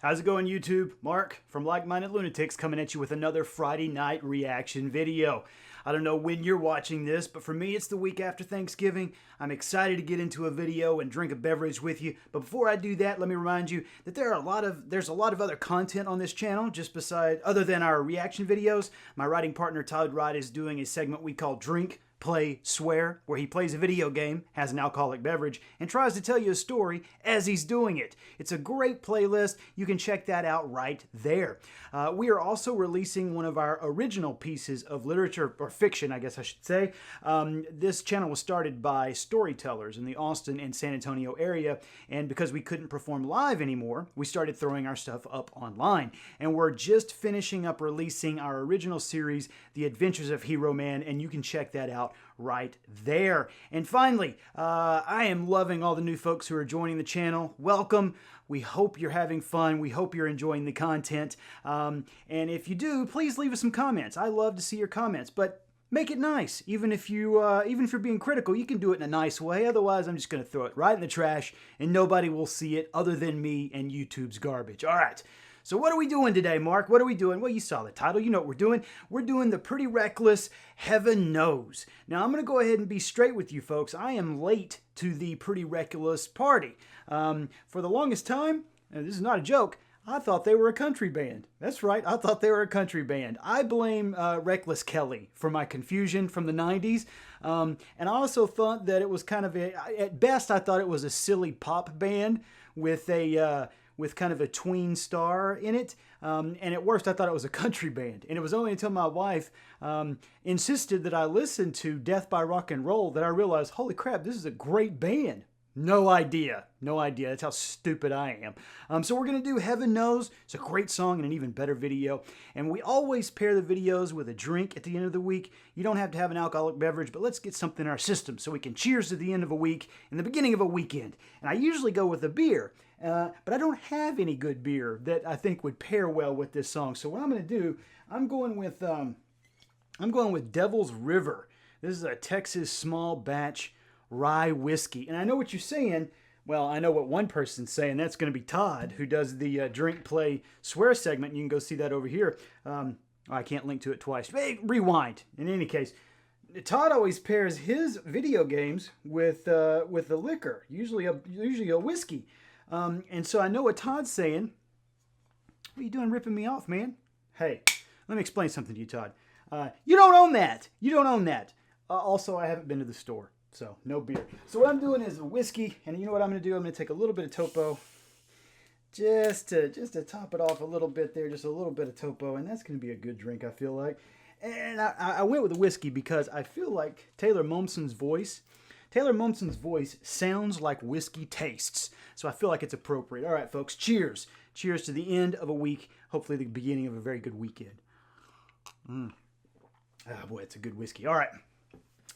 How's it going, YouTube? Mark from Like-Minded Lunatics coming at you with another Friday night reaction video. I don't know when you're watching this, but for me it's the week after Thanksgiving. I'm excited to get into a video and drink a beverage with you. But before I do that, let me remind you that there's a lot of other content on this channel other than our reaction videos. My writing partner Todd Wright is doing a segment we call Drink, Play, Swear, where he plays a video game, has an alcoholic beverage, and tries to tell you a story as he's doing it. It's a great playlist. You can check that out right there. We are also releasing one of our original pieces of literature, or fiction, I guess I should say. This channel was started by storytellers in the Austin and San Antonio area, and because we couldn't perform live anymore, we started throwing our stuff up online. And we're just finishing up releasing our original series, The Adventures of Hero Man, and you can check that out right there. And finally, I am loving all the new folks who are joining the channel. Welcome. We hope you're having fun. We hope you're enjoying the content. And if you do, please leave us some comments. I love to see your comments, but make it nice. Even if you're being critical, you can do it in a nice way. Otherwise, I'm just going to throw it right in the trash, and nobody will see it other than me and YouTube's garbage. All right. So what are we doing today, Mark? What are we doing? Well, you saw the title. You know what we're doing. We're doing the Pretty Reckless Heaven Knows. Now, I'm going to go ahead and be straight with you folks. I am late to the Pretty Reckless party. For the longest time, and this is not a joke, I thought they were a country band. That's right, I thought they were a country band. I blame Reckless Kelly for my confusion from the 90s. And I also thought that it was kind of at best, I thought it was a silly pop band with kind of a tween star in it. And at worst, I thought it was a country band. And it was only until my wife insisted that I listen to Death by Rock and Roll that I realized, holy crap, this is a great band. No idea. No idea. That's how stupid I am. So we're going to do Heaven Knows. It's a great song and an even better video. And we always pair the videos with a drink at the end of the week. You don't have to have an alcoholic beverage, but let's get something in our system so we can cheers to the end of a week and the beginning of a weekend. And I usually go with a beer. But I don't have any good beer that I think would pair well with this song. So what I'm going to do, I'm going with Devil's River. This is a Texas small batch rye whiskey. And I know what you're saying. Well, I know what one person's saying. That's going to be Todd, who does the Drink, Play, Swear segment. And you can go see that over here. I can't link to it twice. Hey, rewind. In any case, Todd always pairs his video games with the liquor, usually a whiskey. And so I know what Todd's saying. What are you doing ripping me off, man? Hey, let me explain something to you, Todd. You don't own that. You don't own that. Also, I haven't been to the store, so no beer. So what I'm doing is a whiskey, and you know what I'm going to do? I'm going to take a little bit of topo, just to top it off a little bit there, just a little bit of topo, and that's going to be a good drink, I feel like. And I went with the whiskey because I feel like Taylor Momsen's voice sounds like whiskey tastes. So I feel like it's appropriate. All right, folks, cheers. Cheers to the end of a week, hopefully the beginning of a very good weekend. Oh, boy, it's a good whiskey. All right,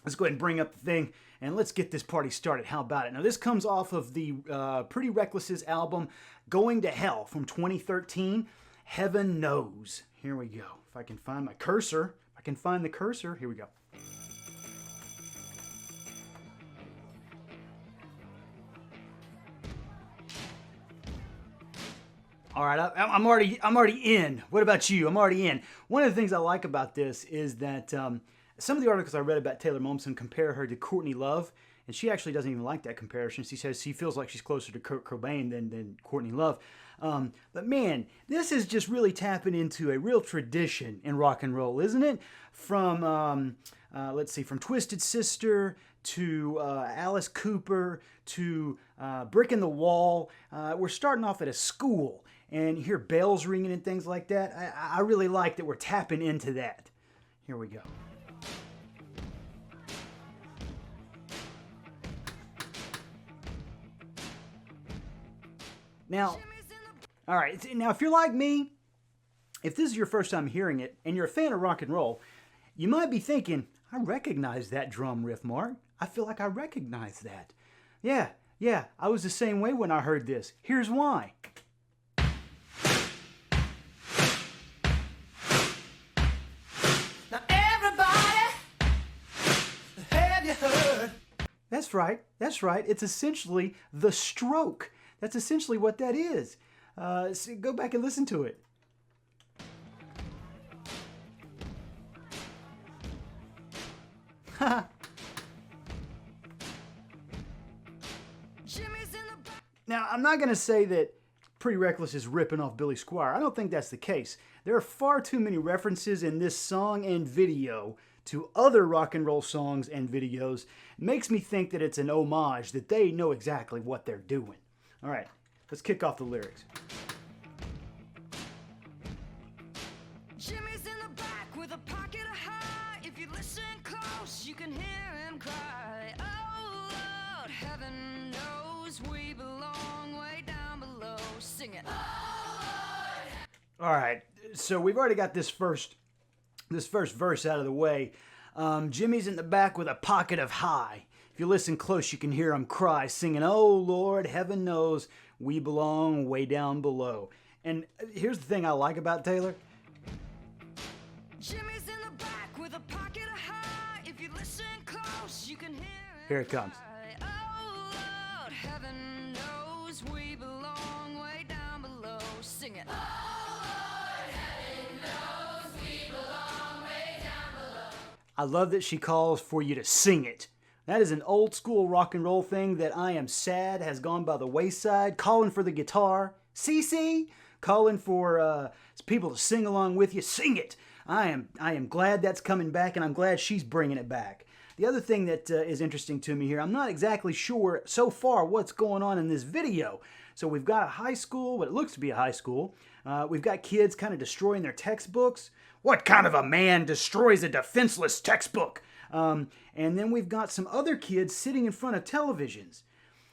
let's go ahead and bring up the thing, and let's get this party started. How about it? Now, this comes off of the Pretty Reckless's album, Going to Hell, from 2013, Heaven Knows. Here we go. If I can find my cursor. If I can find the cursor. Here we go. All right, I'm already in. What about you? I'm already in. One of the things I like about this is that some of the articles I read about Taylor Momsen compare her to Courtney Love, and she actually doesn't even like that comparison. She says she feels like she's closer to Kurt Cobain than Courtney Love. But man, this is just really tapping into a real tradition in rock and roll, isn't it? From let's see, from Twisted Sister to Alice Cooper to Brick in the Wall. We're starting off at a school, and you hear bells ringing and things like that. I really like that we're tapping into that. Here we go. Now, all right, now if you're like me, if this is your first time hearing it, and you're a fan of rock and roll, you might be thinking, I recognize that drum riff, Mark. I feel like I recognize that. Yeah, I was the same way when I heard this. Here's why. Now everybody, have you heard? That's right. It's essentially The Stroke. That's essentially what that is. So go back and listen to it. Now, I'm not going to say that Pretty Reckless is ripping off Billy Squier. I don't think that's the case. There are far too many references in this song and video to other rock and roll songs and videos. It makes me think that it's an homage, that they know exactly what they're doing. All right, let's kick off the lyrics. Jimmy's in the back with a pocket of high. If you listen close, you can hear him cry. Oh Lord, heaven knows we belong way down below. Sing it. Oh Lord. All right, so we've already got this first verse out of the way. Jimmy's in the back with a pocket of high. If you listen close, you can hear him cry, singing, "Oh Lord, heaven knows we belong way down below." And here's the thing I like about Taylor. Jimmy's in the back with a pocket of high. If you listen close, you can hear him. Here it comes. Cry. Oh Lord, heaven knows we belong way down below. Sing it. I love that she calls for you to sing it. That is an old school rock and roll thing that I am sad has gone by the wayside. Calling for the guitar. CC? Calling for people to sing along with you. Sing it. I am glad that's coming back, and I'm glad she's bringing it back. The other thing that is interesting to me here, I'm not exactly sure so far what's going on in this video. So we've got a high school, what it looks to be a high school. We've got kids kind of destroying their textbooks. What kind of a man destroys a defenseless textbook? And then we've got some other kids sitting in front of televisions.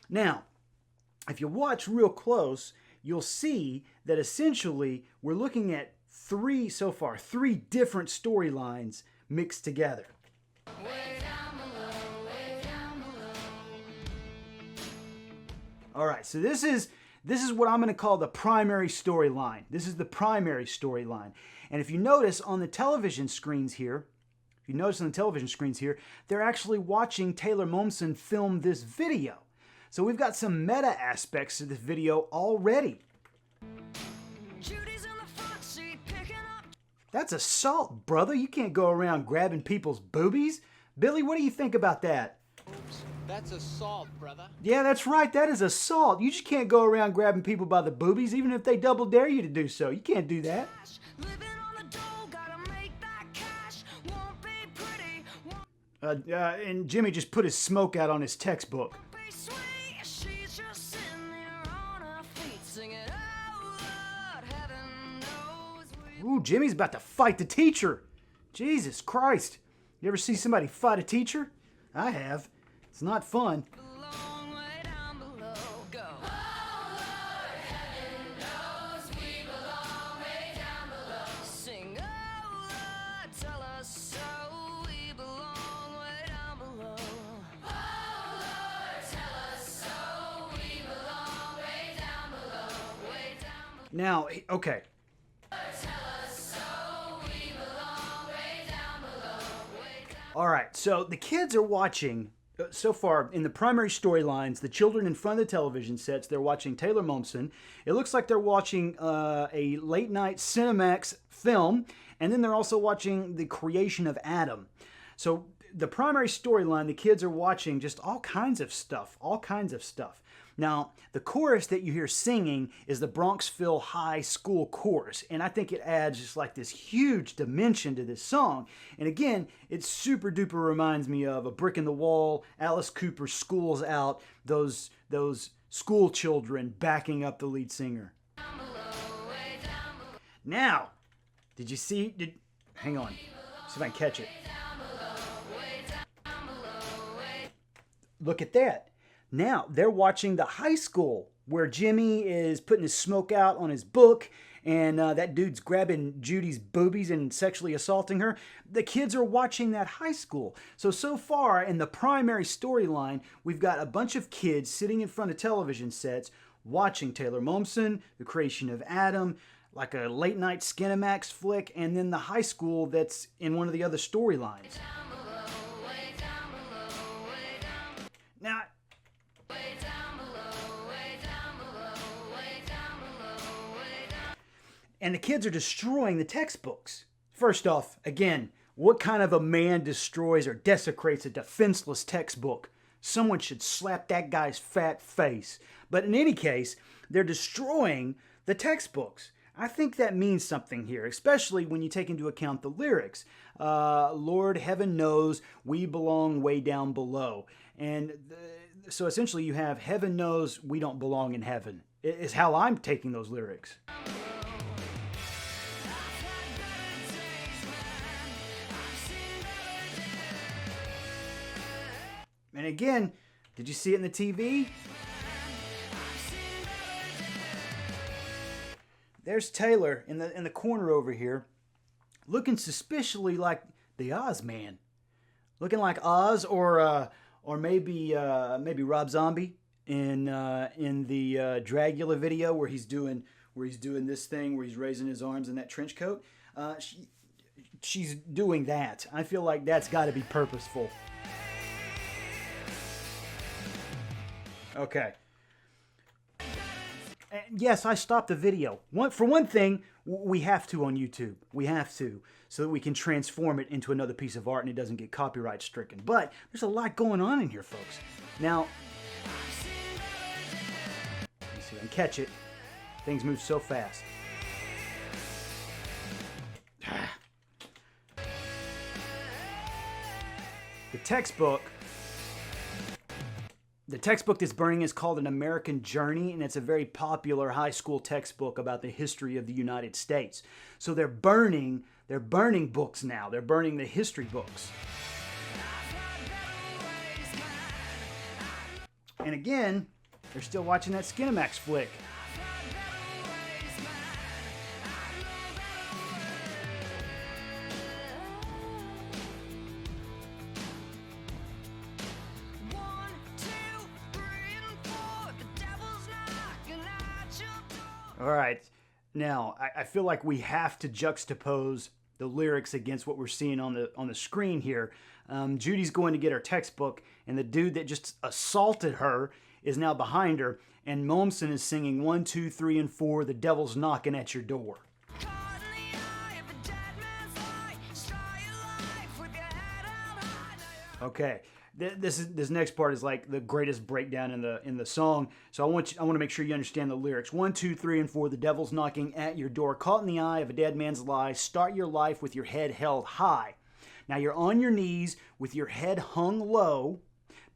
Now, if you watch real close, you'll see that essentially we're looking at three different storylines mixed together. Way down below, way down below. All right, so this is what I'm going to call the primary storyline. This is the primary storyline. And if you notice on the television screens here, they're actually watching Taylor Momsen film this video. So we've got some meta aspects to this video already. Judy's in the front seat picking up. That's assault, brother. You can't go around grabbing people's boobies. Billy, what do you think about that? Oops, that's assault, brother. Yeah, that's right. That is assault. You just can't go around grabbing people by the boobies, even if they double dare you to do so. You can't do that. Living on the dole, gotta make that cash. Won't be pretty, won't And Jimmy just put his smoke out on his textbook. be sweet. She's just sitting there on her feet singing, oh Lord, heaven knows we Ooh, Jimmy's about to fight the teacher. Jesus Christ. You ever see somebody fight a teacher? I have. It's not fun. belong way down below. Go. Sing, oh Lord, tell us so. We belong way down below. Way down below. Now, okay. All right, so the kids are watching, so far in the primary storylines, the children in front of the television sets, they're watching Taylor Momsen. It looks like they're watching a late night Cinemax film, and then they're also watching the creation of Adam. So the primary storyline, the kids are watching just all kinds of stuff. Now, the chorus that you hear singing is the Bronxville High School chorus, and I think it adds just like this huge dimension to this song. And again, it super duper reminds me of A Brick in the Wall, Alice Cooper's School's Out, those school children backing up the lead singer. Now, did you see? Hang on, see if I can catch it. Look at that. Now, they're watching the high school where Jimmy is putting his smoke out on his book and that dude's grabbing Judy's boobies and sexually assaulting her. The kids are watching that high school. So far in the primary storyline, we've got a bunch of kids sitting in front of television sets watching Taylor Momsen, the creation of Adam, like a late night Skinamax flick, and then the high school that's in one of the other storylines. Now, and the kids are destroying the textbooks. First off, again, what kind of a man destroys or desecrates a defenseless textbook? Someone should slap that guy's fat face. But in any case, they're destroying the textbooks. I think that means something here, especially when you take into account the lyrics. Lord, heaven knows we belong way down below. And so essentially you have heaven knows we don't belong in heaven, is how I'm taking those lyrics. And again, did you see it in the TV? There's Taylor in the corner over here, looking suspiciously like the Oz Man, looking like Oz, or maybe Rob Zombie in the Dragula video where he's doing this thing where he's raising his arms in that trench coat. She's doing that. I feel like that's got to be purposeful. Okay. And yes, I stopped the video. For one thing, we have to on YouTube. We have to, so that we can transform it into another piece of art and it doesn't get copyright stricken. But there's a lot going on in here, folks. Now, let me see if I can catch it. Things move so fast. The textbook that's burning is called An American Journey, and it's a very popular high school textbook about the history of the United States. So they're burning books now. They're burning the history books. And again, they're still watching that Skinamax flick. All right, now I feel like we have to juxtapose the lyrics against what we're seeing on the screen here. Judy's going to get her textbook, and the dude that just assaulted her is now behind her, and Mommsen is singing 1, 2, 3, and 4, the devil's knocking at your door. Okay. This next part is like the greatest breakdown in the song. So I want to make sure you understand the lyrics. 1, 2, 3, and 4. The devil's knocking at your door. Caught in the eye of a dead man's lie. Start your life with your head held high. Now you're on your knees with your head hung low.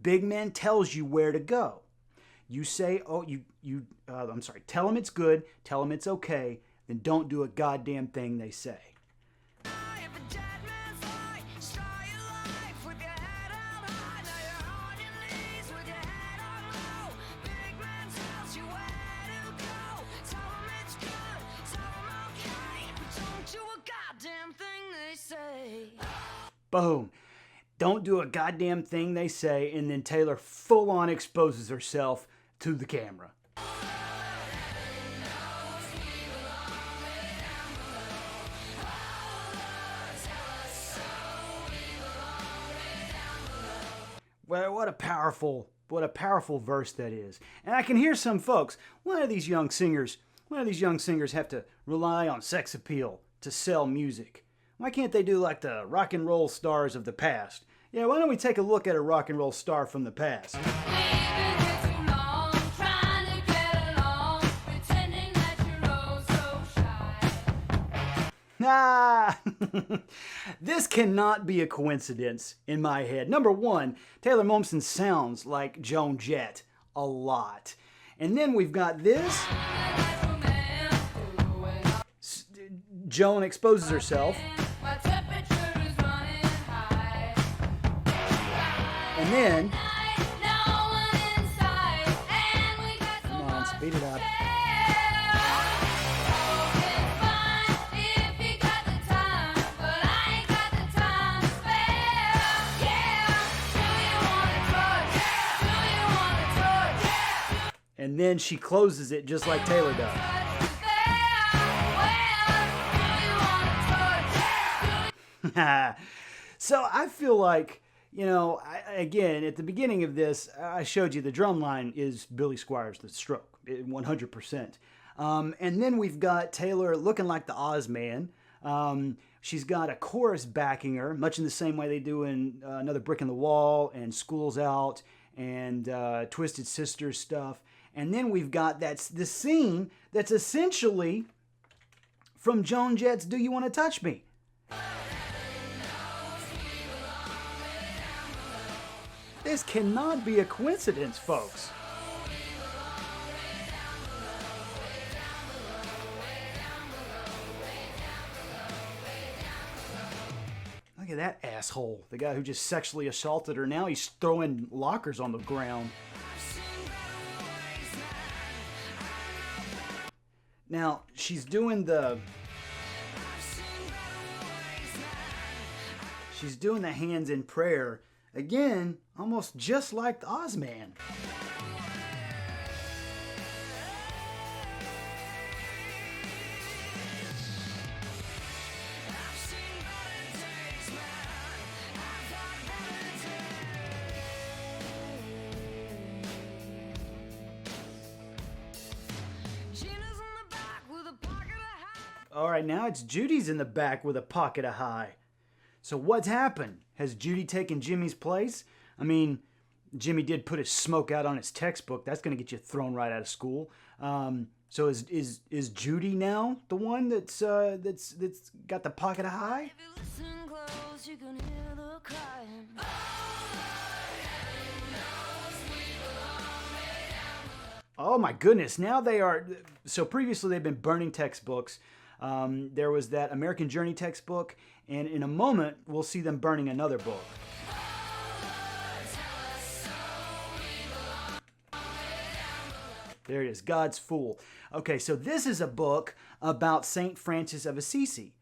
Big man tells you where to go. You say, tell him it's good. Tell him it's okay. Then don't do a goddamn thing they say. Boom. Don't do a goddamn thing they say, and then Taylor full on exposes herself to the camera. Well, what a powerful verse that is. And I can hear some folks, why do these young singers have to rely on sex appeal to sell music? Why can't they do like the rock and roll stars of the past? Yeah, why don't we take a look at a rock and roll star from the past? Nah, this cannot be a coincidence in my head. Number one, Taylor Momsen sounds like Joan Jett a lot. And then we've got this. Joan exposes herself. And then, come on, speed it up. And then she closes it just like Taylor does. So I feel like, again, at the beginning of this, I showed you the drum line is Billy Squires' The Stroke, 100%. And then we've got Taylor looking like the Oz Man. She's got a chorus backing her, much in the same way they do in Another Brick in the Wall and School's Out and Twisted Sister stuff. And then we've got this scene that's essentially from Joan Jett's Do You Want to Touch Me? This cannot be a coincidence, folks. Look at that asshole. The guy who just sexually assaulted her. Now he's throwing lockers on the ground. Now, she's doing the hands in prayer. Again, almost just like the Ozman. All right, now it's Judy's in the back with a pocket of high. So what's happened? Has Judy taken Jimmy's place? I mean, Jimmy did put his smoke out on his textbook. That's going to get you thrown right out of school. So is Judy now the one that's got the pocket of high? If you listen close, you can hear the crying. Oh my goodness, now they are... So previously they've been burning textbooks. There was that American Journey textbook, and in a moment we'll see them burning another book. There it is, God's Fool. Okay, so this is a book about St. Francis of Assisi.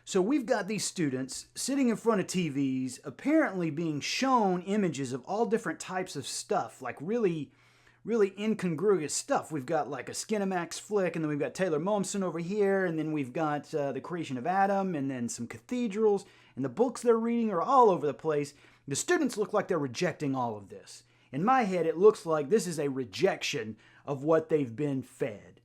So we've got these students sitting in front of TVs, apparently being shown images of all different types of stuff, like really incongruous stuff. We've got like a Skinamax flick, and then we've got Taylor Momsen over here, and then we've got the creation of Adam, and then some cathedrals, and the books they're reading are all over the place. The students look like they're rejecting all of this. In my head, it looks like this is a rejection of what they've been fed.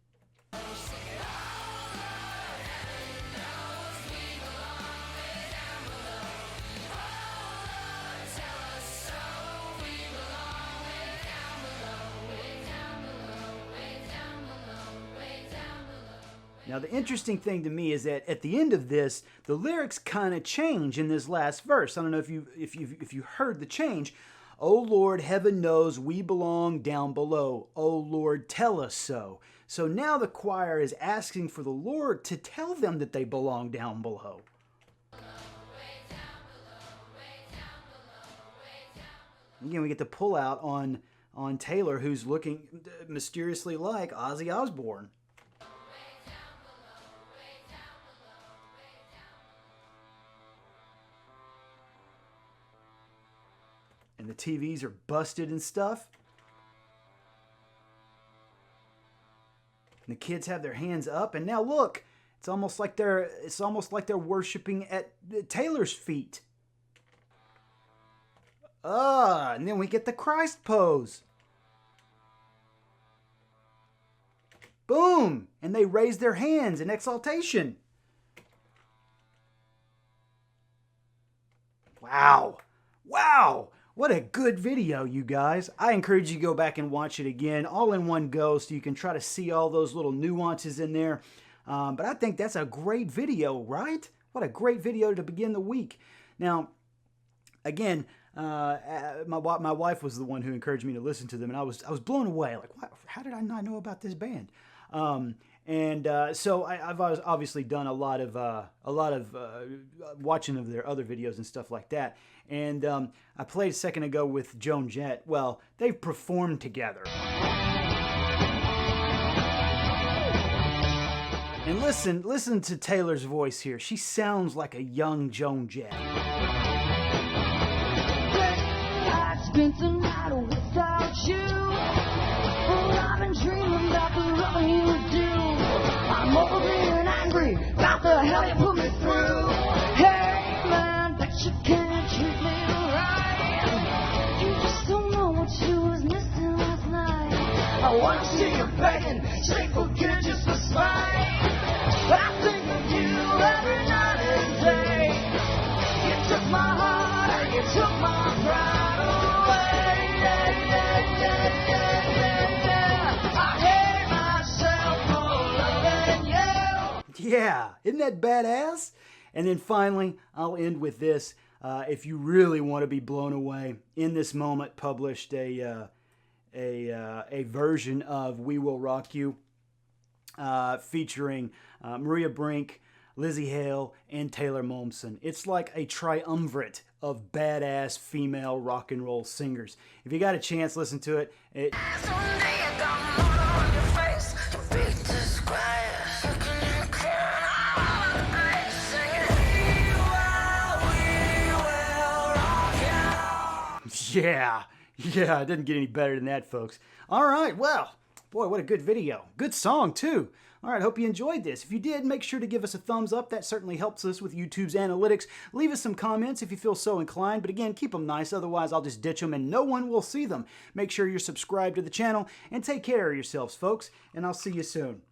Now, the interesting thing to me is that at the end of this, the lyrics kind of change in this last verse. I don't know if you heard the change. Oh Lord, heaven knows we belong down below. Oh Lord, tell us so. So now the choir is asking for the Lord to tell them that they belong down below. Again, we get to pull out on Taylor, who's looking mysteriously like Ozzy Osbourne. And the TVs are busted and stuff. And the kids have their hands up, and now look, it's almost like they're worshiping at Taylor's feet. And then we get the Christ pose. Boom! And they raise their hands in exaltation. Wow. Wow! What a good video, you guys. I encourage you to go back and watch it again, all in one go, so you can try to see all those little nuances in there. But I think that's a great video, right? What a great video to begin the week. Now, again, my wife was the one who encouraged me to listen to them, and I was blown away. Like, what? How did I not know about this band? So I've obviously done a lot of watching of their other videos and stuff like that. And I played a second ago with Joan Jett. Well, they've performed together. And listen to Taylor's voice here. She sounds like a young Joan Jett. I spent the night without you. I've been dreaming about the love you do. I'm over being angry about the hell you put me through. Hey man, bet you can't treat me right. You just don't know what you was missing last night. I wanna see you begging, say forget yourself. fine. But I think of you every night and day. You took my heart, you took my pride away. Yeah, yeah, yeah, yeah, yeah, yeah. I hate myself for loving you. Yeah, isn't that badass? And then finally, I'll end with this. If you really want to be blown away, In This Moment published a version of We Will Rock You featuring Maria Brink, Lizzie Hale, and Taylor Momsen. It's like a triumvirate of badass female rock and roll singers. If you got a chance, listen to it. Someday I got more on your face. Your beat describes. You can clear all the place. Singing, we will rock you. Yeah, it didn't get any better than that, folks. All right, well, boy, what a good video. Good song, too. All right, hope you enjoyed this. If you did, make sure to give us a thumbs up. That certainly helps us with YouTube's analytics. Leave us some comments if you feel so inclined, but again, keep them nice. Otherwise, I'll just ditch them and no one will see them. Make sure you're subscribed to the channel and take care of yourselves, folks, and I'll see you soon.